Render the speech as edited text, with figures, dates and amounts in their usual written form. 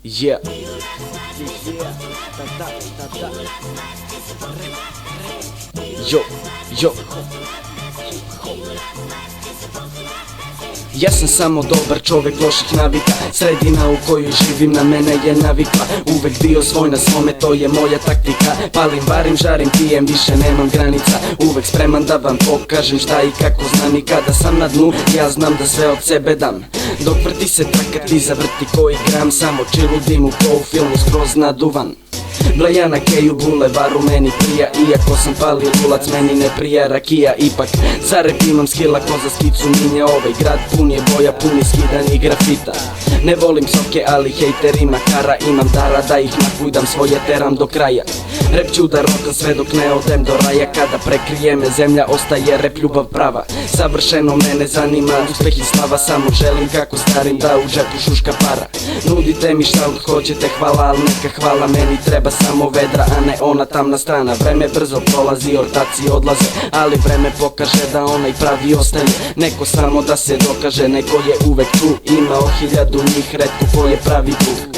Yeah. Yo, yo. Ja sam samo dobar čovek loših navika. Sredina u kojoj živim na mene je navikla. Uvek bio svoj na svome, to je moja taktika. Palim, varim, žarim, pijem, više nemam granica. Uvek spreman da vam pokažem šta i kako znam. I kada sam na dnu, ja znam da sve od sebe dam. Dok vrti se traka, ti zavrti koji gram. Samo čiludim u ko u filmu skroz naduvan. Bleja na keju, bulevaru meni prija. Iako sam palio gulac, meni ne prija rakija. Ipak za rep imam skila ko za skicu minje. Ovaj grad pun je boja, pun je skidanih grafita. Ne volim psovke, ali hejterima kara. Imam dara da ih nakujdam, svoje teram do kraja. Rep ću da rotam sve dok ne odem do raja. Kada prekrije me zemlja, ostaje rep ljubav prava. Savršeno mene zanima uspeh i slava. Samo želim kako starim da u džepu šuška para. Nudite mi šta hoćete, hvala, al neka hvala. Meni treba samo vedra, a ne ona tamna strana. Vreme brzo prolazi, ortaci odlaze, ali vreme pokaže da onaj pravi ostaje. Neko samo da se dokaže, neko je uvek tu. Imao 1000 njih, retko ko je pravi put.